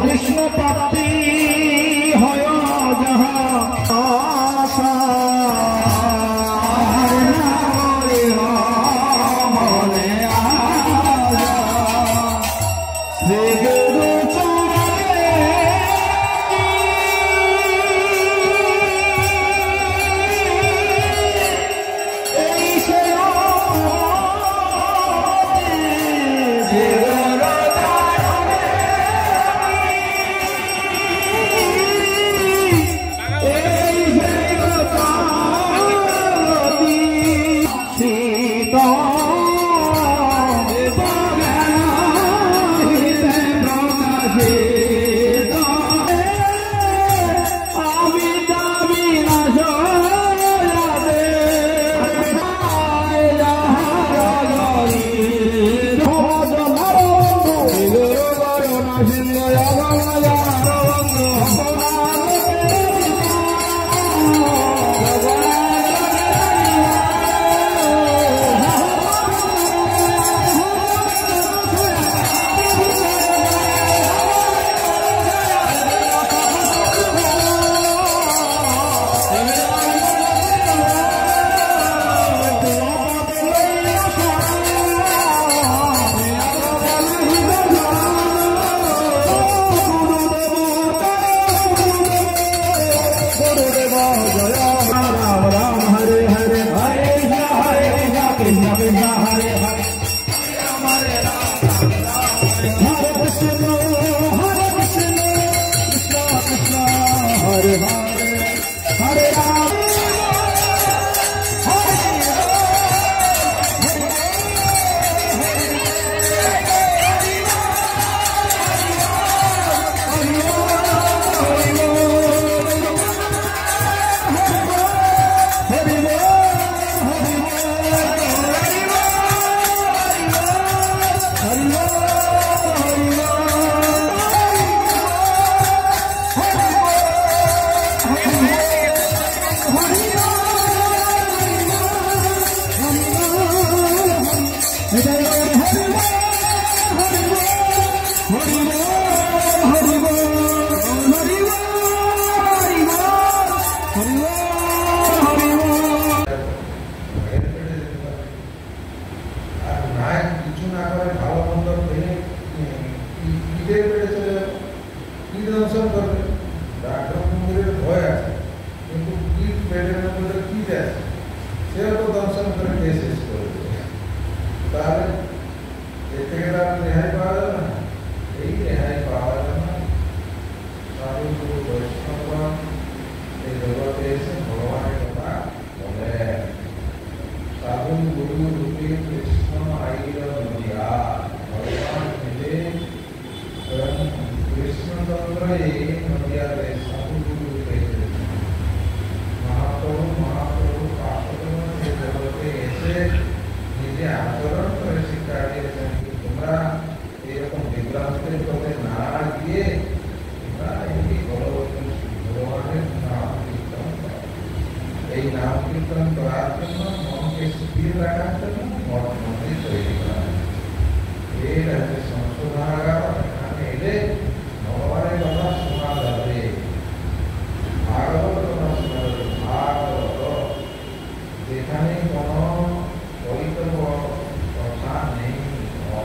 कृष्ण प्राप्ति होय जहाँ आशा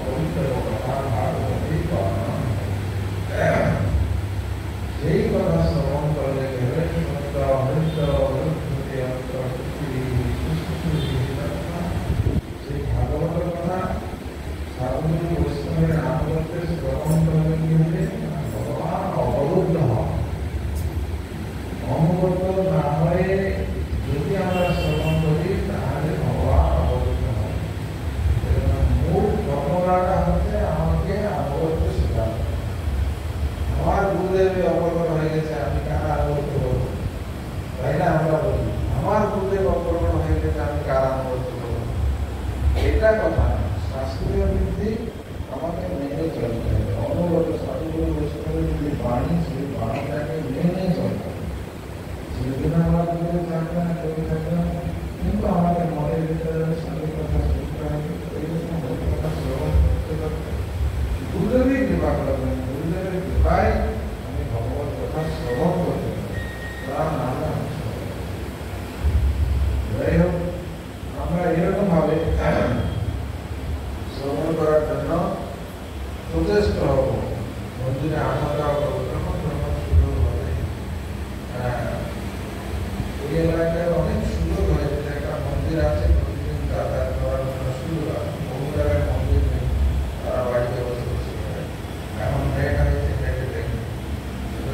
पवित्र कथा भागवती वर्णन কোথায় আমি ভগবত কথা শ্রবণ করতে পারি, তার নামে আমি শ্রবণ। যাই হোক, আমরা এরকম ভাবে শ্রবণ করার জন্য সচেষ্ট হব। মন্দিরে আমরা সুযোগ হবে, এই এলাকায় অনেক সুযোগ হয়েছে। একটা মন্দির আছে, প্রতিদিন যাতায়াত করার জন্য সুযোগ আছে। বহু জায়গায় মন্দির নেই, তারা বাড়িতে বসে বসে করে। এখন নেট হয়েছে, নেটে দেখি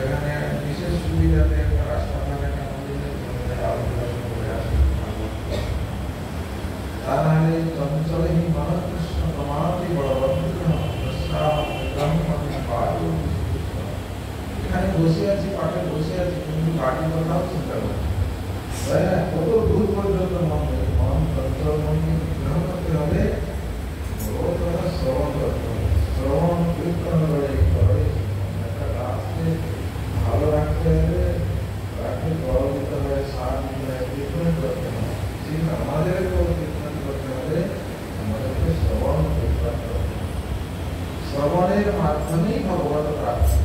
এখানে বিশেষ সুবিধাতে একটা রাস্তাঘাটে একটা মন্দিরের আলোচনা করে আসে। তা নাহলে চঞ্চলে হি মনকৃষ্ণ প্রমাণটি বড় এখানে বসে আছি, পাঠে বসে আছি, কিন্তু পাঠের কথাও চিন্তা করি, তাই না? কত দূর পর্যন্ত মন চঞ্চল মনকে নিগ্রহ করতে হবে, ভগবত কথা শ্রবণ করতে হবে। শ্রবণ কীর্তন করে একটা রাস্তে ভালো রাখতে হবে, রাখতে বড় দিতে হবে, সার দিতে হবে, কীর্তন করতে হবে। ঠিক আমাদেরকেও কীর্তন করতে হবে, আমাদেরকে শ্রবণ কীর্তন করতে হবে। শ্রবণের মাধ্যমেই ভগবত প্রাপ্তি।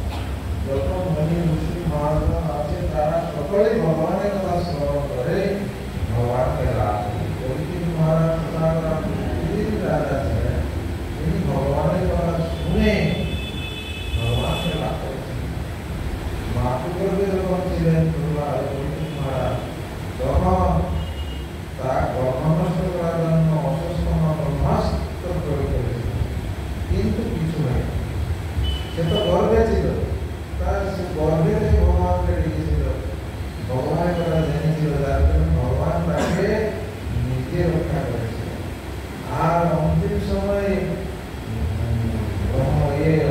যত মনি ঋষি মহাত্মা আছে তারা সকলেই ভগবানের কথা শ্রবণ করে ভগবানকে লাভ করে। পরীক্ষিত মহারাজ রাজা ছিলেন, তিনি ভগবানের কথা শুনে ভগবানকে লাভ করেছেন। মাতুকর্বে যখন ছিলেন পরীক্ষিত মহারাজ, তখন তার গর্ভ নষ্ট করার জন্য অসুস্থ ব্রহ্মাস্ত্র প্রয়োগ করেছিল, কিন্তু কিছু নেই। সে তো গর্বে ছিল, তার সে গর্বে ভগবানকে ডেকেছিল, ভগবানের কথা জেনেছিল, যার জন্য ভগবান তাকে নিজে রক্ষা করেছিল। আর অন্তিম সময়ে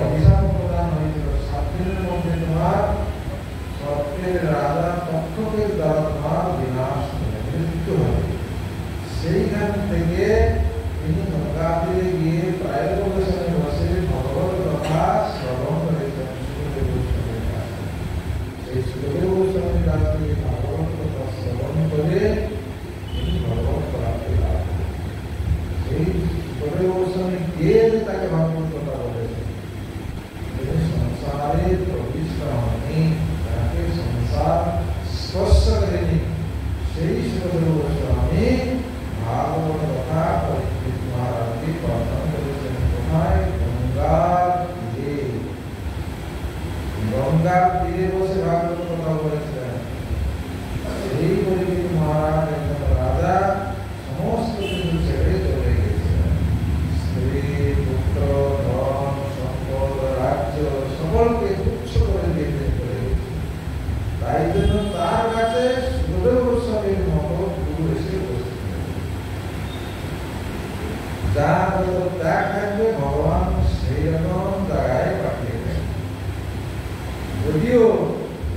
অভিশাপ প্রদান হয়েছিল, 7 দিনের মধ্যে তোমার স্বর্গের রাজা তক্ষকের দ্বারা তোমার বিনাশ হবে, মৃত্যু হবে। সেইখান থেকে তিনি গঙ্গা তীরে গিয়ে প্রায় প্রবেশনে বসে ভগবত কথা শ্রবণ করেছেন সুখদেব গোস্বামীর কাছে। সেই সুখদেব গোস্বামীর কাছ থেকে ভগবত কথা শ্রবণ করে তিনি ভগবত প্রাপ্তি লাভ করেন। সেই সুখদেব গোস্বামী কে তাকে ভগবত কথা বলেছেন? তিনি সংসারে প্রবিষ্ট হননি, তাকে সংসার স্পর্শ করেনি। সেই সুখদেব গোস্বামী ভাগবত কথা পরীক্ষিত মহারাজকে বর্ণন করেছেন কোথায়? গঙ্গার তীরে। গঙ্গার তীরে বসে ভাগবত কথা বলেছিলেন। সেই পরীক্ষিত মহারাজ একজন রাজা, সমস্ত কিছু ছেড়ে চলে গেছিলেন। স্ত্রী, পুত্র, ধন, সম্পদ, রাজ্য সকলকে তুচ্ছ করে দিয়ে চলে গেছিলেন। তাই জন্য তার কাছে সুখদেব গোস্বামীর মতো গুরু এসে বসে যার ত্যাগ থাকবে, ভগবান সেই রকম জায়গায় পাঠিয়ে দেন। যদিও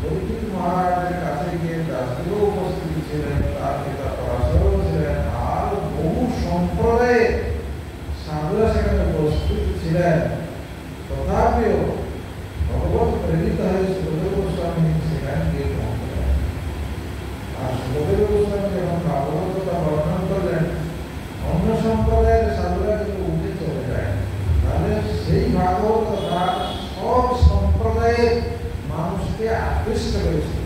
পরীক্ষিত মহারাজের কাছে গিয়ে দাসদেব উপস্থিত ছিলেন, তার পিতা পরাশরও ছিলেন, আর বহু সম্প্রদায়ে সাধুরা সেখানে উপস্থিত ছিলেন, তথাপিও ভগবত প্রেরিত হয়ে সুখদেব গোস্বামী সেখানে গিয়ে পৌঁছলেন। আর সুখদেব গোস্বামী যখন ভাগবত কথা বর্ণন করলেন, অন্য সম্প্রদায়ের সাধুরা কিন্তু উঠে চলে যায়, তাহলে সেই ভাগবত কথা সব সম্প্রদায়ের মানুষকে আকৃষ্ট করেছে।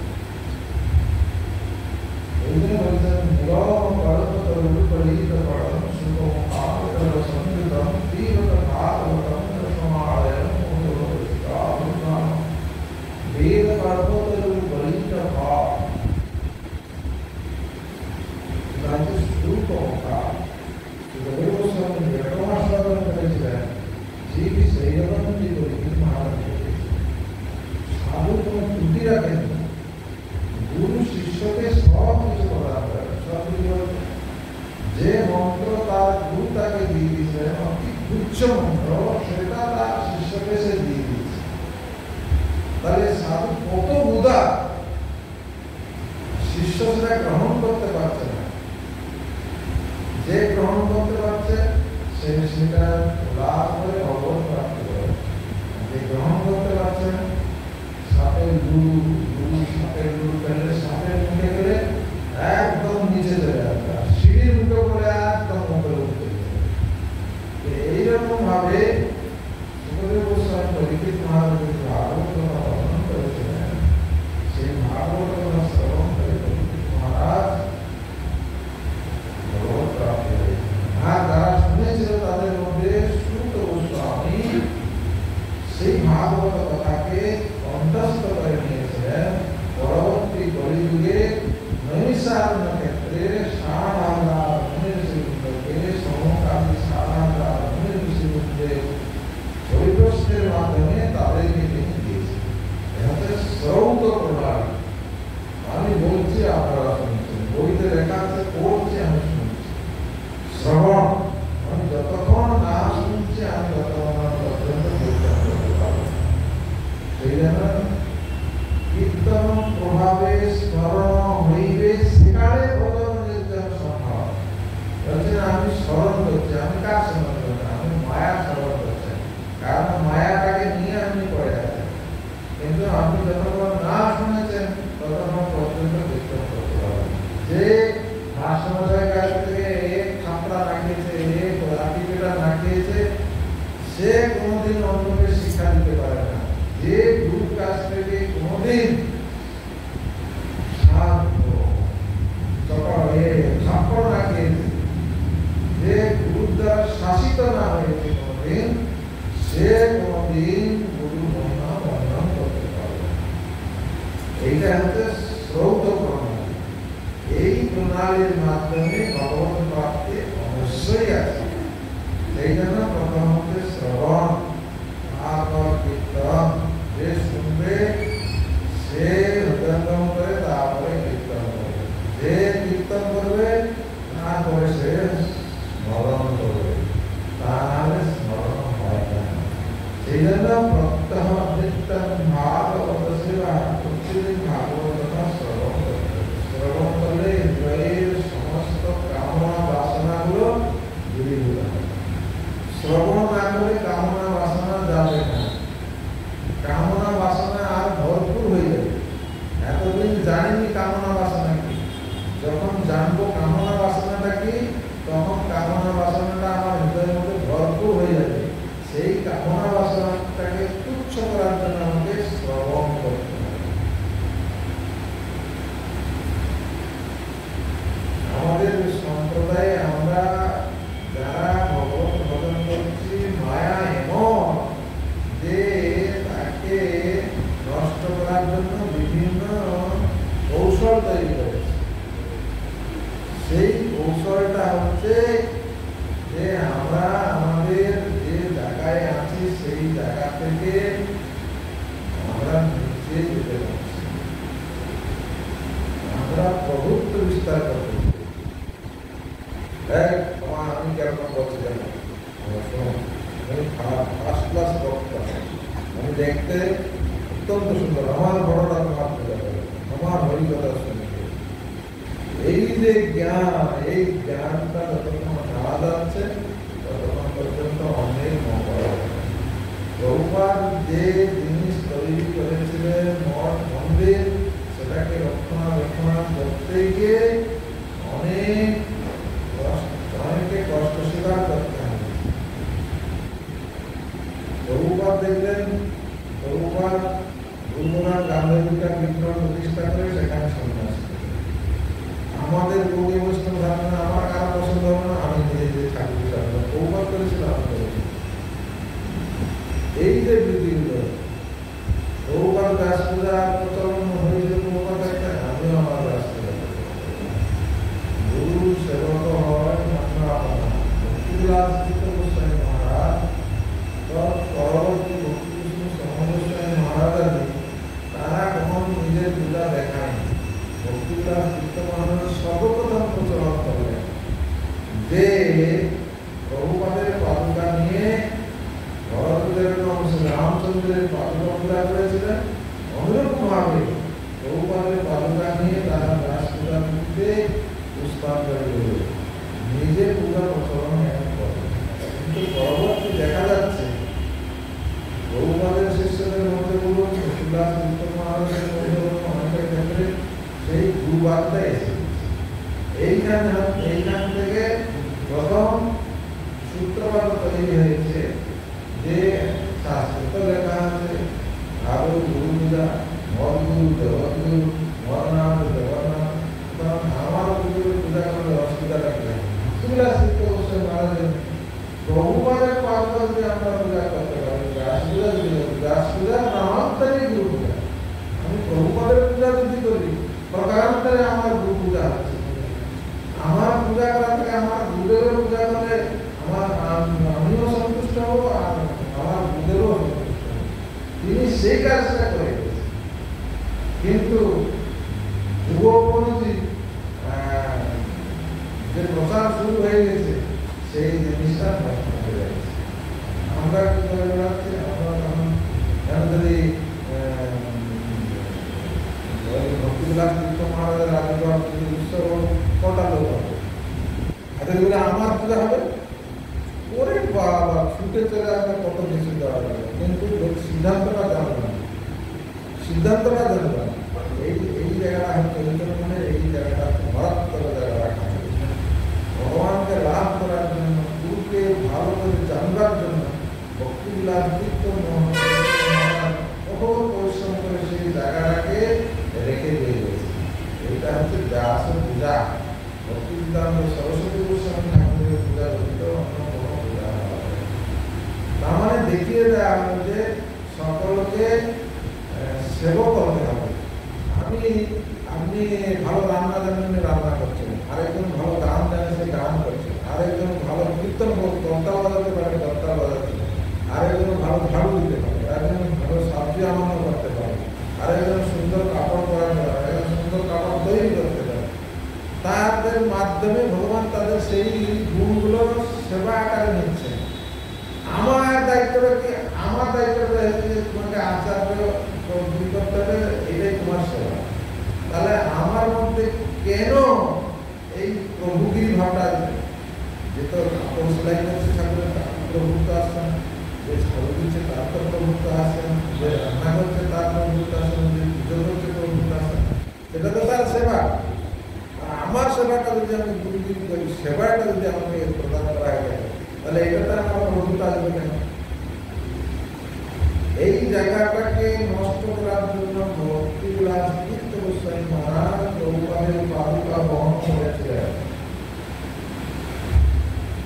এই জন্য বলছেন নিরম ভারত রূপলিত পড়ম শুভম আবতর সংযুতম তীব্র ভাগবতম সমালয়ম মুদোষিতাভূতাম বেদ পর্বত রূপলিত ভাব তাতে শুভম ভাব। সুখদেব গোস্বামী এরকম আস্বাদন করেছিলেন, ঠিক সেই রকম যে পরীক্ষিত মহারাজ করেছিলেন। সাধু কোনো ত্রুটি রাখেন, গুরু শিষ্যকে সব কিছু প্রদান করেন, সব কিছু। যে মন্ত্র তার গুরু তাকে দিয়ে দিয়েছেন, অতি উচ্চ মন্ত্র, সেটা তার শিষ্যকে সে দিয়ে দিয়েছে। তাহলে সাধু কত উদার, শিষ্য সেটা গ্রহণ করতে পারছে না। যে গ্রহণ করতে পারছে সে সেটা লাভ করে ভগবত প্রাপ্তি করে। যে গ্রহণ করতে পারছেন, সাপের গুরু সাপের গুরু পেলে সাপের মুখে গেলে একদম নিচে চলে আসবে, সিঁড়ির মুখে পড়ে একদম উপরে উঠতে এইরকম ভাবে সুখদেব গোস্বামী পরীক্ষিত মহারাজকে ভাগবত ভাগবত কথাকে কণ্ঠস্থ করে নিয়েছিলেন পরবর্তী কলিযুগে নৈমিষারণ্য ক্ষেত্রে 60,000 মুনি ঋষিবৃন্দকে সমকালী 60,000 মুনি ঋষিবৃন্দের পরিবেশের মাধ্যমে তাদেরকে তিনি দিয়েছেন। এটা হচ্ছে শ্রৌত প্রণালী। আমি বলছি আপনারা শুনছেন, বইতে লেখা আছে, পড়ছি আমি শুনছি। শ্রবণ আমি যতক্ষণ না শুনছি আমি ততক্ষণ পর্যন্ত কীর্তন করতে পারবো। সেই জন্য কীর্তন প্রভাবে স্মরণ হইবে সেকালে ভজন নির্জন সম্ভব। বলছেন আমি স্মরণ করছি, আমি কার স্মরণ করছি? আমি মায়া স্মরণ করছি, কারণ মায়াটাকে নিয়ে আপনি পড়ে আছেন। কিন্তু আপনি যতক্ষণ না শুনেছেন ততক্ষণ পর্যন্ত কীর্তন করতে পারবেন। যে মাস্টারমশাই কাছ থেকে এক থাপড়া না খেয়েছে, এক লাঠি পেটা না খেয়েছে, সে কোনোদিন অন্যকে শিক্ষা দিতে পারে না। যে গুরুর কাছ থেকে কোনোদিন থাপ্পড় না খেয়েছে, যে গুরুর দ্বারা শাসিত না হয়েছে কোনোদিন, সে কোনোদিন গুরুর মহিমা বর্ণন করতে পারবে। এইটা হচ্ছে শ্রৌত প্রণালী। এই প্রণালীর মাধ্যমে ভগবান প্রাপ্তি অবশ্যই আছে। সেই জন্য প্রথম হচ্ছে শ্রবণ, তারপর কীর্তন। যে শুনবে সে হৃদয়ঙ্গম করে তারপরে কীর্তন করবে, যে কীর্তন করবে তারপরে সে স্মরণ করবে, তা নাহলে স্মরণ হয় না। সেই জন্য প্রত্যহ নিত্যম ভাগবত সেবা, প্রতিদিন ভাগবত কথা শ্রবণ করতে। শ্রবণ করলে হৃদয়ের সমস্ত কামনা বাসনাগুলো দূরীভূত হয়। শ্রবণ না করে কামনা বাসনা যাবে না, কামনা বাসনা আর ভরপুর হয়ে যাবে। এতদিন জানিনি কামনা বাসনা কি, যখন জানবো কামনা বাসনাটা কি, তখন কামনা বাসনাটা আমার হৃদয়ের মধ্যে ভরপুর হয়ে যাবে। সেই কামনা বাসনাটাকে তুচ্ছ করার জন্য আমাকে শ্রবণ করতে হবে। আমাদের সম্প্রদায়ে আমরা যারা ভগবত ভজন করছি, মায়া এমন যে তাকে নষ্ট করার জন্য বিভিন্ন কৌশল তৈরি করেছে। সেই কৌশলটা হচ্ছে যে আমরা আমাদের যে জায়গায় আছি সেই জায়গা থেকে আমরা নিচে যেতে পারছি, আমরা প্রভুত্ব বিস্তার করতে। আমি কেমন বলছি জানো, আমি ফার্স্ট ক্লাস বক্তা, আমি দেখতে অত্যন্ত সুন্দর, আমার বড়টা ভাব আমার হরিকথা শুনতে। এই যে জ্ঞান, এই জ্ঞানটা যতক্ষণ নেওয়া যাচ্ছে ততক্ষণ পর্যন্ত অনেক মঙ্গল হবে। প্রভুপাদ যে জিনিস তৈরি করেছিলেন মঠ মন্দির, সেটাকে রক্ষণাবেক্ষণ করতে গিয়ে অনেকে কষ্ট স্বীকার করতে হবে। প্রভুপাদ দেখলেন, প্রভুপাদ গুরুনাথ গান্ধীজিকা বিগ্রহ প্রতিষ্ঠা করে সেখানে সন্ন্যাস। আমাদের গৌরী বৈষ্ণব ধারণা আমার কারো পছন্দ হবে না, আমি নিজে নিজে ঠাকুর সামনে প্রভুপাদ করেছিলাম। এই যে বৃদ্ধিগুলো প্রভুপাদ ব্যাস পূজা প্রচলন হয়েছিল, প্রভুপাদ একটা আমিও আমার ব্যাস পূজা গুরু সেবক হয় গোস্বামী মহারাজ, পরবর্তী ভক্তিকৃষ্ণ সমগোস্বামী মহারাজ, তারা কখন নিজের পূজা দেখায়নি। ভক্তিবিলাস তীর্থ মহারাজ সর্বপ্রথম প্রচলন করলেন যে প্রভুপাদের পাদুকা নিয়ে ভরতদেবের রামচন্দ্রের পাদুকা পূজা করেছিলেন। অনুরূপ ভাবে প্রভুপাদের পাদুকা নিয়ে তারা ব্যাস পূজা করতে পুষ্পাঞ্জলি হল, নিজের পূজা প্রচলন করে। কিন্তু পরবর্তী দেখা যাচ্ছে প্রভুপাদের শিষ্যদের মধ্যে বলুন, ভক্তিবিলাস তীর্থ মহারাজের মধ্যে বলুন, অনেকের ক্ষেত্রে সেই গুরুবাদটা এসে এইখান থেকে প্রথম সূত্রপাত তৈরি হয়েছে যে শাস্ত্র লেখা আছে আরো গুরু পূজা, মদগুরু দেবগুরু, মরনাথ দেবনাথ। আমার গুরুর পূজা করলে অসুবিধাটা কি? প্রভুপাদের পাদুকা যদি আমরা পূজা করতে পারি, ব্যাস পূজা যদি প্রকারান্তরে আমার গু পূজা হচ্ছে। আমার পূজা করা থেকে আমার গুরুদেবের পূজা করলে আমিও সন্তুষ্ট হবো আর আমার গুরুদেবও সন্তুষ্ট হবো। তিনি সেই কাজটা করে গেছেন। কিন্তু যুবপন্থী যে প্রচার শুরু হয়ে গেছে সেই জিনিসটা নষ্ট হয়ে যাচ্ছে। আমরা কি করে বেড়াচ্ছি, আমরা তখন যদি ভক্তিবিলাস তীর্থ মহারাজের আবির্ভাব উৎসব কটা লোক হবে, আচ্ছা বলে আমার পূজা হবে, ওরে বাবা ছুটে চলে আসবে, কত কিছু দেওয়া যাবে, কিন্তু সিদ্ধান্তটা জানবে না, সিদ্ধান্তটা জানবে না। এই জায়গাটা হচ্ছে এই জায়গাটা মারাত্মক জায়গা। ভগবানকে লাভ করার জন্য, গুরুকে ভালো করে জানবার জন্য ভক্তিবিলাস তীর্থ মহারাজ বহু পরিশ্রম করে সেই জায়গাটাকে রেখে দিয়ে গেছে। এইটা হচ্ছে ব্যাস পূজা। ভক্তিবিদান্ত সরস্বতী গোস্বামী ঠাকুরের পূজা ব্যতীত অন্য কোনো পূজা হবে। তার মানে দেখিয়ে দেওয়া হলো যে সকলকে সেবা করতে হবে। আপনি ভালো রান্না জানেন, রান্না করছেন, আরেকজন ভালো গান জানে, সে গান করছেন, আরেকজন ভালো কীর্তন কর্তা বাজাতে পারে, কর্তা বাজাচ্ছে, আরেকজন ভালো ঝাড়ু দিতে পারে, আরেকজন ভালো সবজি আমানো করতে পারে, আরেকজন সুন্দর কাপড় পরাতে পারে, আরেকজন সুন্দর কাপড় তৈরি করতে পারে। তাদের মাধ্যমে ভগবান তাদের সেই গুণগুলোর সেবা আকারে নিচ্ছেন। আমার দায়িত্বটা কি? আমার দায়িত্বটা হচ্ছে যে তোমাকে আচার্য করতে হবে, এটাই তোমার সেবা। তাহলে আমার মধ্যে কেন এই প্রভুগিরি ভাবটা, যে তো কাপড় সেলাই করছে ঠাকুরের প্রভুত্ব আসছেন, যে ঝাড়ু দিচ্ছে তার তো প্রভুত্ব আসছেন, যে রান্না করছে তার প্রভুত্ব আসছেন, যে পুজো করছে প্রভুত্ব আসছেন, সেটা তো তার সেবা। আর আমার সেবাটা যদি আমি গুরুগিরি করি, সেবাটা যদি আমাকে প্রদান করা হয়, তাহলে এটা তার আমার প্রভুত্ব আসবে কেন? এই জায়গাটাকে নষ্ট করার জন্য ভক্তিবিলাস তীর্থ গোস্বামী মহারাজ প্রভুপাদের পাদুকা বহন করেছিলেন।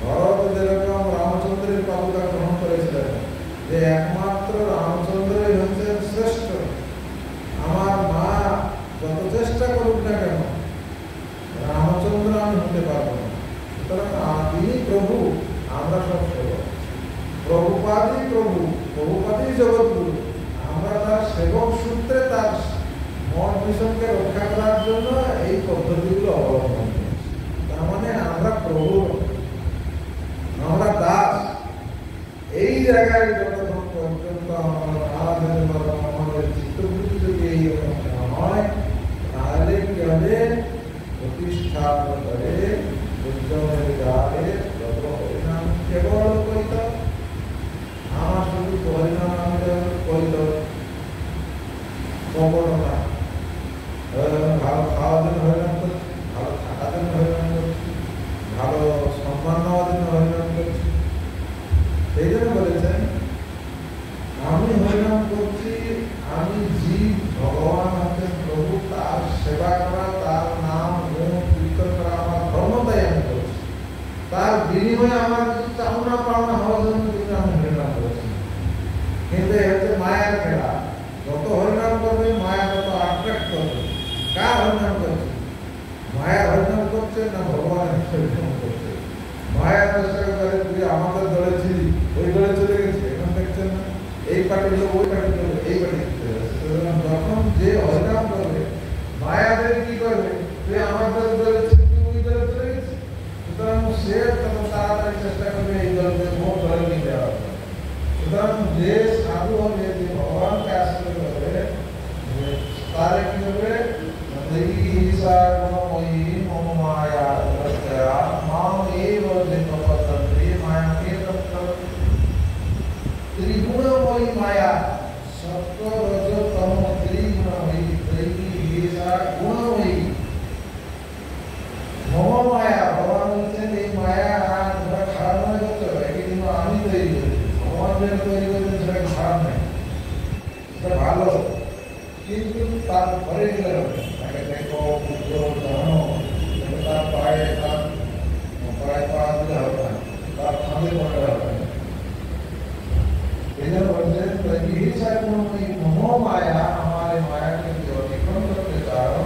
ভরত যেরকম রামচন্দ্রের পাদুকা গ্রহণ করেছিলেন, যে একমাত্র রামচন্দ্রই হচ্ছেন শ্রেষ্ঠ, আমার মা যত চেষ্টা করুক না কেন রামচন্দ্র আমি হতে পারবো না। সুতরাং তিনি প্রভু, আমরা সব সেবক। প্রভুপাদই প্রভু, প্রভুপাদই জগৎগুরু, আমরা তার সেবক সূত্রে তার মঠ মিশনকে রক্ষা করার জন্য এই পদ্ধতিগুলো অবলম্বন করছি। তার মানে আমরা প্রভু, আমরা দাস। এই জায়গায় যতক্ষণ পর্যন্ত আমাদের চিত্তবৃত্তি যদি এইরকম হয়, তাহলে কি হবে? প্রতিষ্ঠান করে উজ্জ্বলের গায়ে হরিনাম কেবল কইত, আমার শুধু হরিনাম আমি কইত কবর না। ভালো খাওয়ার জন্য হরিনাম করছি, ভালো থাকার জন্য হরিনাম করছি, ভালো সম্মান নেওয়ার জন্য হরিনাম করছি। সেই জন্য বলেছেন আমি হরিনাম করছি, আমি জীব, ভগবান হচ্ছেন প্রভু, তার সেবা করা, তার নাম গুণ কীর্তন করা আমার ধর্ম, তাই আমি করছি। তার বিনিময়ে আমার কিছু চাওনা পাওনা হওয়ার জন্য কিন্তু আমি হরিনাম করছি। কিন্তু এ হচ্ছে মায়ার খেলা। যত হরিনাম করবে মায়া তত আট্রাক্ট করবে। কার হরিনাম করছে? মায়া হরিনাম করছে না ভগবানের হরিনাম করছে? মায়া চেষ্টা করে তুই আমাদের দলে ছিলি, ওই দলে চলে গেছে, এখন দেখছেন না এই পার্টির লোক ওই পার্টির লোক এই পার্টি। যখন যে হরিনাম করবে মায়াদের কি করবে? তুই আমাদের দলে ছিলি, ওই দলে চলে গেছে, সুতরাং সে তত তাড়াতাড়ি চেষ্টা করবে এই দলকে ভোট ধরে নিয়ে দেওয়া। সুতরাং যে সাধু হবে, যে ভগবানকে আশ্রয় করবে, তারে কি করবে? মায়া ত্রিগুণময়ী মায়া, সত্য রজ তম ত্রিগুণময়ী, গুণময়ী মম মায়া। ভগবান বলছেন এই মায়া তোমরা খারাপ মনে করতে হবে, এটি কিন্তু আমি তৈরি করেছি। ভগবান যেটা তৈরি করেছেন সেটা খারাপ নেই, সেটা ভালো। কিন্তু তার ঘরে গেলে হবে, তাকে দেখো, পুজো, জানো, তার পায়ে পা দিলে হবে না, তার ফাঁদে পড়লে হবে না। এই জন্য বলছেন মম মায়া, हमारे माया के जो अतिक्रम करते चाहो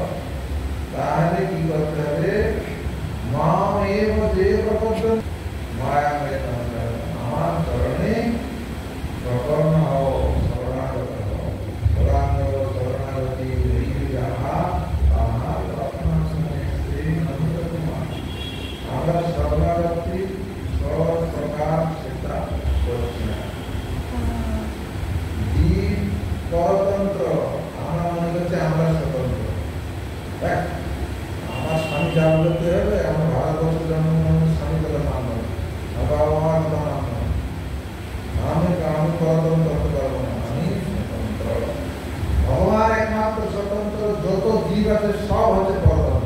জীব আছে সব হচ্ছে পরধর্ম।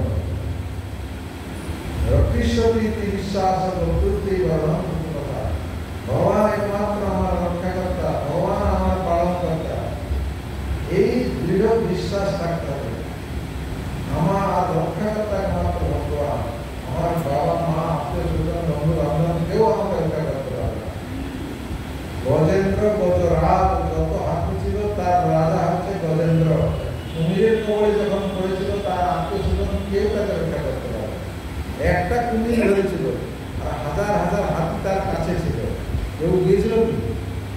রক্ষিষ্যতি ইতি বিশ্বাস প্রবৃত্তি বরং কথা। ভগবান একমাত্র আমার রক্ষাকর্তা, ভগবান আমার পালনকর্তা, এই দৃঢ় বিশ্বাস রাখতে হবে। আমার রক্ষাকর্তা একমাত্র ভগবান। আমার বাবা মা আত্মীয় স্বজন বন্ধু বান্ধব কেউ আমাকে রক্ষা করতে পারবে না। গজেন্দ্র গজরাজ যত হাতি ছিল তার রাজা হচ্ছে গজেন্দ্র। কুমিরের কবলে যখন পড়েছিল তার আত্মীয় স্বজন কেউ তাকে রক্ষা করতে পারবে। একটা কুমির হয়েছিল আর হাজার হাজার হাতি তার কাছে ছিল, কেউ গিয়েছিল কি?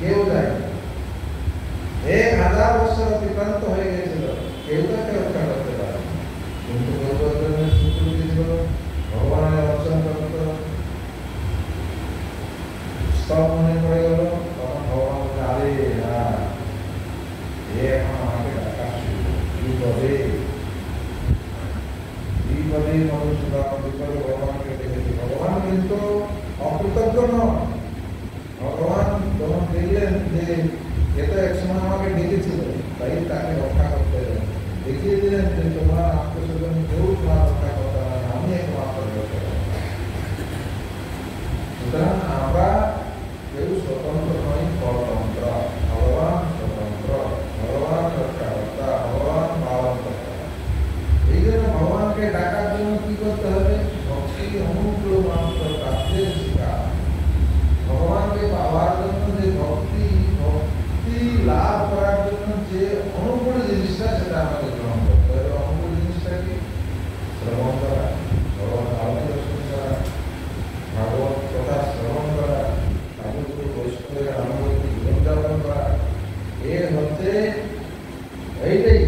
কেউ যায়নি। 1000 বছর অতিক্রান্ত হয়ে গেছিল, কেউ তাকে রক্ষা করতে পারে। কিন্তু গৌতমের সূত্র দিয়েছিল ভগবানের অর্চন করত, সব মনে পড়ে গেল। তখন ভগবান বলছে, আরে এখন আমাকে ডাকা শুরু বিপদে বিপদে মধুসূদন বিপদে ভগবানকে দেখেছি। ভগবান কিন্তু অকৃতজ্ঞ নন। ভগবান যখন দেখলেন যে এটা একসময় আমাকে ডেকেছিল, তাই তাকে রক্ষা করতে দেখিয়ে দিলেন যে তোমার আত্মস্বজন কেউ তোমার রক্ষা করতে পারে না, আমি একমাত্র রক্ষা করতে পারি। সুতরাং আমরা কেউ স্বতন্ত্র নই, পরতন্ত্র। ভগবান স্বতন্ত্র, ভগবান রক্ষাকর্তা, ভগবান পালনকর্তা। এই জন্য ভগবানকে ডাকার জন্য কি করতে হবে? ভক্তি অনুগ্রহ মাত্র কাজের শিকার। ভগবানকে পাওয়ার জন্য যে ভক্তি লাভ করার জন্য যে অনুকূল জিনিসটা, সেটা আমাদের গ্রহণ করতে হবে। অনুকূল জিনিসটা কি? শ্রবণ করা, ভগবান আলোচনা দর্শন করা, ভাগবত কথা শ্রবণ করা, ঠাকুর বৈষ্ণবের অনুভূতি জীবনযাপন করা, এর হচ্ছে এইটাই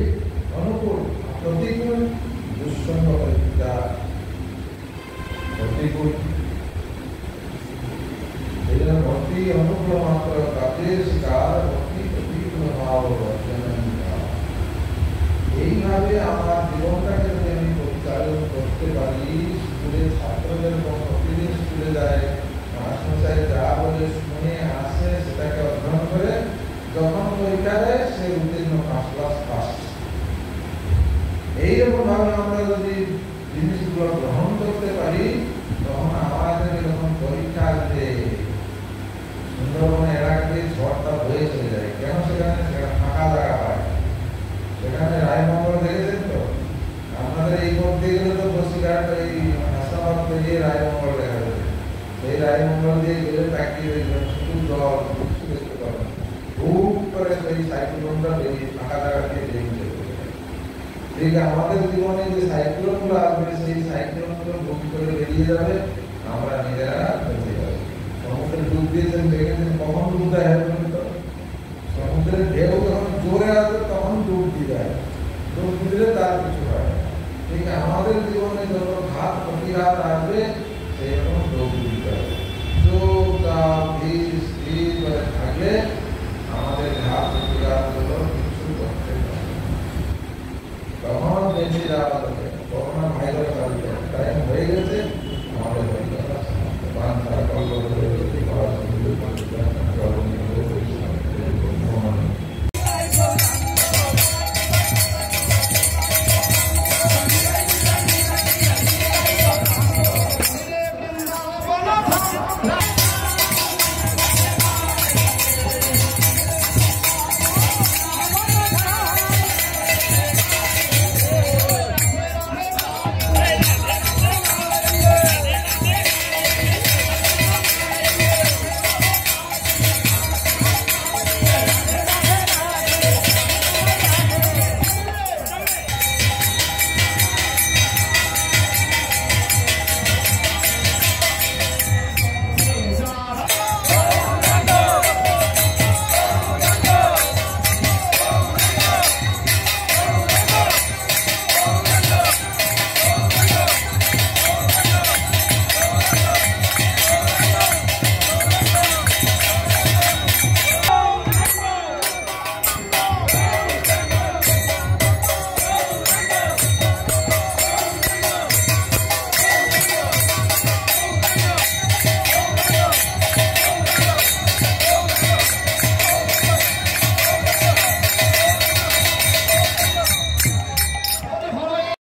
অনুকূল। প্রতিকূল দুঃসঙ্গ পরিত্যাগ, প্রতিকূল। এই জন্য ভক্তি অনুকূল মাত্র কাজের শিকার, ভক্তি প্রতিকূল ভাব অর্জন। এইভাবে আমার জীবনটাকে যদি আমি পরিচালন করতে পারি, স্কুলের ছাত্রদের প্রতিদিন স্কুলে যায়, মাস্টারমশাই যা বলে শুনে আসে, সেটাকে অধ্যয়ন করে যখন পরীক্ষা দেয় সে উত্তীর্ণ ফার্স্ট ক্লাস পাস। এইরকম ভাবে আমরা যদি জিনিসগুলো গ্রহণ করতে পারি, তখন আমাদের যখন পরীক্ষা আসবে, সুন্দরবনে এলাকাতে ঝড়টা বয়ে চলে যায়। কেন? সেখানে ফাঁকা জায়গা পায়। সেখানে রায়মঙ্গল দেখেছেন তো? আপনাদের এই পথ দিয়ে গেলে তো বসিরহাট, এই হাসাবাদ পেরিয়ে রায়মঙ্গল দেখা যাবে। এই রায়মঙ্গল দিয়ে গেলে তাকিয়ে দেখবেন শুধু জল, কিছু দেখতে পাবেন। খুব করে সেই সাইক্লোনটা বেরিয়ে ফাঁকা জায়গা দিয়ে বেরিয়ে চলে যায়। ঠিক আমাদের জীবনে যে সাইক্লোনগুলো আসবে, সেই সাইক্লোনগুলো বুক করে বেরিয়ে যাবে, আমরা নিজেরা বেঁচে যাবো। সমুদ্রে ডুব দিয়েছেন, দেখেছেন কখন ডুব দেয়? সমুদ্রের ঢেউ যখন জোরে আসবে তখন ডুব দিয়ে যায়, ডুব দিলে তার কিছু হয় না। ঠিক আমাদের জীবনে যত ঘাত প্রতিঘাত আসবে, সেই রকম ডুব দিতে হবে। চুপচাপ ধীর স্থির করে থাকলে আমাদের ঘাত প্রতিঘাত গুলো কিছু করতে পারবে, তখন বেঁচে যাওয়া যাবে।